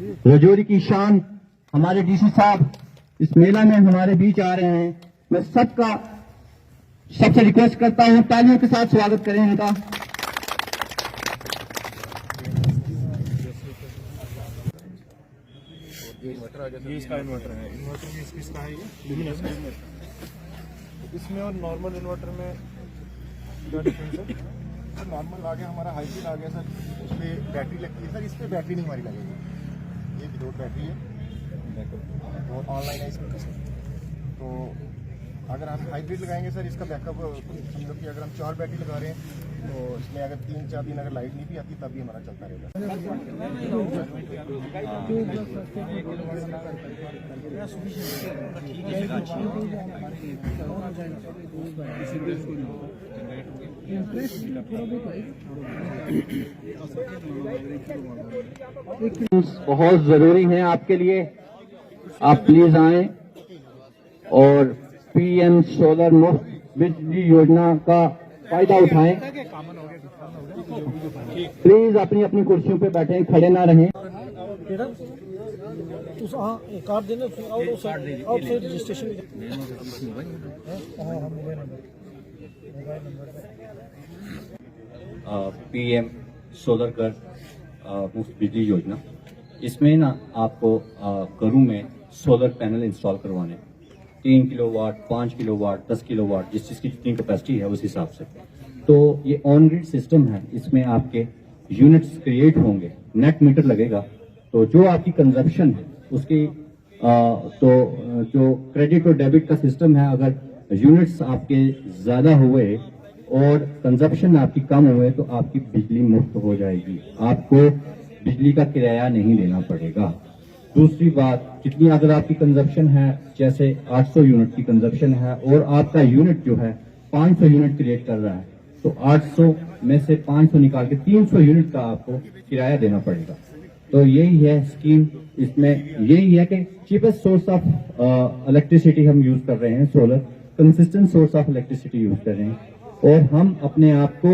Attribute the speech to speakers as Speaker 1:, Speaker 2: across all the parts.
Speaker 1: रजौरी की शान हमारे डीसी साहब इस मेला में हमारे बीच आ रहे हैं। मैं सबसे रिक्वेस्ट करता हूं तालियों के साथ स्वागत करें इनका।
Speaker 2: ये इसका इन्वर्टर है, इन्वर्टर भी इसका है, ये लुमिनस का। इसमें और नॉर्मल इन्वर्टर में क्या डिफरेंस है? सर नॉर्मल आ गया हमारा, हाइब्रिड आ गया सर, उसमें बैटरी लगती है सर, इस पर बैटरी नहीं हमारी लगेगी। ये विदाउट बैटरी है और ऑनलाइन है इसमें। तो अगर हम हाइब्रिड लगाएंगे सर, इसका बैकअप समझो कि अगर हम 4 बैटरी लगा रहे हैं तो इसमें अगर 3-4 दिन अगर लाइट नहीं भी आती तब भी हमारा चलता रहेगा।
Speaker 1: बहुत जरूरी है आपके लिए, आप प्लीज आएं और पीएम सोलर मुफ्त बिजली योजना का फायदा उठाएं। प्लीज अपनी अपनी कुर्सियों पे बैठें, खड़े ना रहें। पीएम सोलर कर मुफ्त बिजली योजना, इसमें ना आपको घरों में सोलर पैनल इंस्टॉल करवाने, 3 किलोवाट, 5 किलोवाट, 10 किलोवाट, जिस चीज़ की जितनी कैपेसिटी है उस हिसाब से। तो ये ऑन ग्रिड सिस्टम है, इसमें आपके यूनिट्स क्रिएट होंगे, नेट मीटर लगेगा। तो जो आपकी कंजप्शन है उसकी तो जो क्रेडिट और डेबिट का सिस्टम है, अगर यूनिट्स आपके ज़्यादा हुए और कंजप्शन आपकी कम हुए तो आपकी बिजली मुफ्त हो जाएगी, आपको बिजली का किराया नहीं देना पड़ेगा। दूसरी बात, जितनी अगर आपकी कंजप्शन है, जैसे 800 यूनिट की कंजप्शन है और आपका यूनिट जो है 500 यूनिट क्रिएट कर रहा है, तो 800 में से 500 निकाल के 300 यूनिट का आपको किराया देना पड़ेगा। तो यही है स्कीम, इसमें यही है कि चीपेस्ट सोर्स ऑफ इलेक्ट्रिसिटी हम यूज कर रहे हैं, solar consistent source of electricity use कर रहे हैं, और हम अपने आप को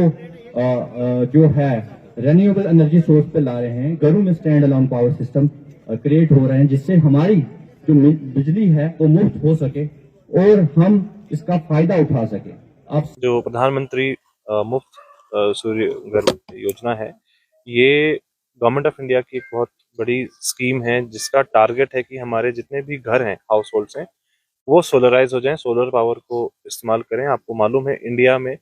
Speaker 1: जो है रेन्यूएबल एनर्जी सोर्स पे ला रहे हैं। घरों में stand alone power system create हो रहे हैं, जिससे हमारी जो बिजली है वो मुफ्त हो सके और हम इसका फायदा उठा सके। आप
Speaker 3: जो प्रधानमंत्री मुफ्त सूर्य घर योजना है, ये गवर्नमेंट ऑफ इंडिया की एक बहुत बड़ी स्कीम है, जिसका टारगेट है कि हमारे जितने भी घर हैं, हाउस होल्ड्स हैं, वो सोलराइज हो जाएं, सोलर पावर को इस्तेमाल करें। आपको मालूम है इंडिया में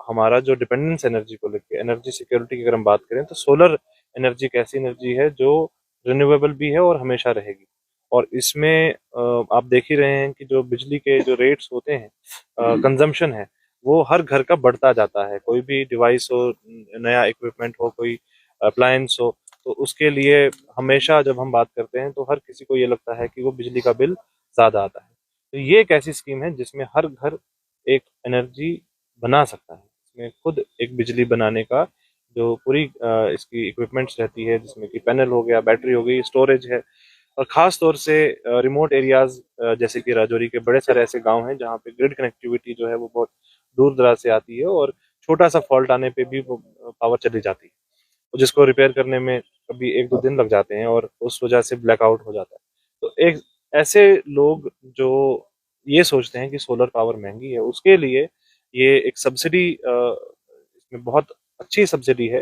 Speaker 3: हमारा जो डिपेंडेंस एनर्जी को लेकर, एनर्जी सिक्योरिटी की अगर हम बात करें, तो सोलर एनर्जी एक ऐसी एनर्जी है जो रिन्यूएबल भी है और हमेशा रहेगी। और इसमें आप देख ही रहे हैं कि जो बिजली के जो रेट्स होते हैं, कंजम्पशन है, वो हर घर का बढ़ता जाता है। कोई भी डिवाइस हो, नया इक्विपमेंट हो, कोई अप्लायंस हो, तो उसके लिए हमेशा जब हम बात करते हैं तो हर किसी को ये लगता है कि वो बिजली का बिल ज्यादा आता है। तो ये एक ऐसी स्कीम है जिसमें हर घर एक एनर्जी बना सकता है, इसमें खुद एक बिजली बनाने का जो पूरी इसकी इक्विपमेंट्स रहती है, जिसमें कि पैनल हो गया, बैटरी हो गई, स्टोरेज है। और खास तौर से रिमोट एरियाज जैसे कि राजौरी के बड़े सारे ऐसे गांव हैं जहाँ पे ग्रिड कनेक्टिविटी जो है वो बहुत दूर दराज से आती है, और छोटा सा फॉल्ट आने पे भी वो पावर चली जाती है, जिसको रिपेयर करने में कभी 1-2 दिन लग जाते हैं और उस वजह से ब्लैकआउट हो जाता है। तो एक ऐसे लोग जो ये सोचते हैं कि सोलर पावर महंगी है, उसके लिए ये एक सब्सिडी, इसमें बहुत अच्छी सब्सिडी है।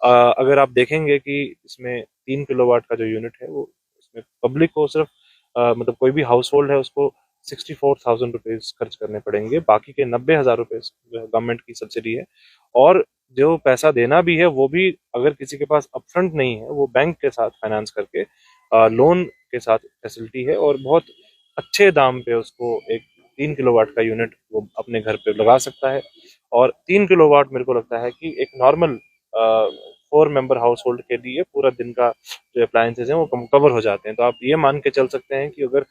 Speaker 3: अगर आप देखेंगे कि इसमें 3 किलोवाट का जो यूनिट है, वो इसमें पब्लिक को सिर्फ मतलब कोई भी हाउस होल्ड है उसको 64,000 रुपीज खर्च करने पड़ेंगे, बाकी के 90,000 रुपए गवर्नमेंट की सब्सिडी है। और जो पैसा देना भी है वो भी अगर किसी के पास अपफ्रंट नहीं है, वो बैंक के साथ फाइनेंस करके लोन के साथ फैसिलिटी है, और बहुत अच्छे दाम पे उसको एक 3 किलोवाट का यूनिट वो अपने घर पे लगा सकता है। और 3 किलोवाट मेरे को लगता है कि एक नॉर्मल 4 मेंबर हाउस होल्ड के लिए पूरा दिन का जो अप्लायंसेज हैं वो कवर हो जाते हैं। तो आप ये मान के चल सकते हैं कि अगर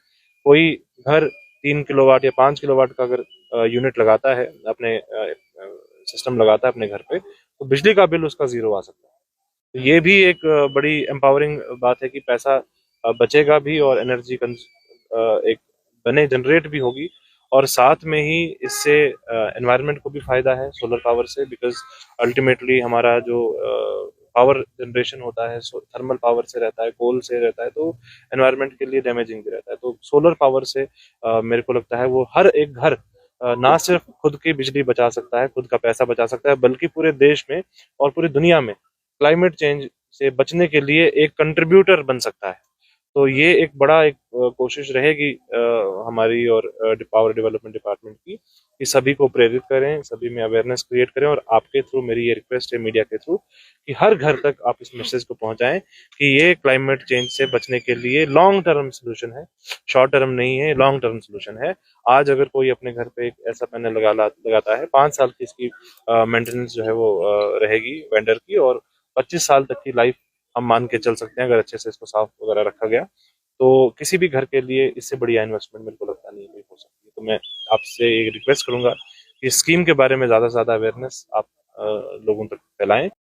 Speaker 3: कोई घर 3 किलोवाट या 5 किलोवाट का अगर यूनिट लगाता है, अपने सिस्टम लगाता है अपने घर पे, तो बिजली का बिल उसका 0 आ सकता है। तो ये भी एक बड़ी एम्पावरिंग बात है कि पैसा बचेगा भी और एनर्जी एक बने जनरेट भी होगी, और साथ में ही इससे एनवायरनमेंट को भी फायदा है सोलर पावर से, बिकॉज अल्टीमेटली हमारा जो पावर जनरेशन होता है थर्मल पावर से रहता है, कोल से रहता है, तो एनवायरनमेंट के लिए डैमेजिंग भी रहता है। तो सोलर पावर से मेरे को लगता है वो हर एक घर ना सिर्फ खुद की बिजली बचा सकता है, खुद का पैसा बचा सकता है, बल्कि पूरे देश में और पूरी दुनिया में क्लाइमेट चेंज से बचने के लिए एक कंट्रीब्यूटर बन सकता है। तो ये एक बड़ा एक कोशिश रहेगी हमारी और पावर डेवलपमेंट डिपार्टमेंट की कि सभी को प्रेरित करें, सभी में अवेयरनेस क्रिएट करें। और आपके थ्रू मेरी ये रिक्वेस्ट है मीडिया के थ्रू कि हर घर तक आप इस मैसेज को पहुंचाएं कि ये क्लाइमेट चेंज से बचने के लिए लॉन्ग टर्म सोल्यूशन है, शॉर्ट टर्म नहीं है, लॉन्ग टर्म सोल्यूशन है। आज अगर कोई अपने घर पे एक ऐसा पैनल लगाता है, 5 साल की इसकी मेंटेनेंस जो है वो रहेगी वेंडर की, और 25 साल तक की लाइफ हम मान के चल सकते हैं अगर अच्छे से इसको साफ वगैरह रखा गया। तो किसी भी घर के लिए इससे बढ़िया इन्वेस्टमेंट मेरे को लगता नहीं कोई हो सकती है। तो मैं आपसे एक रिक्वेस्ट करूंगा कि स्कीम के बारे में ज़्यादा से ज़्यादा अवेयरनेस आप लोगों तक फैलाएं।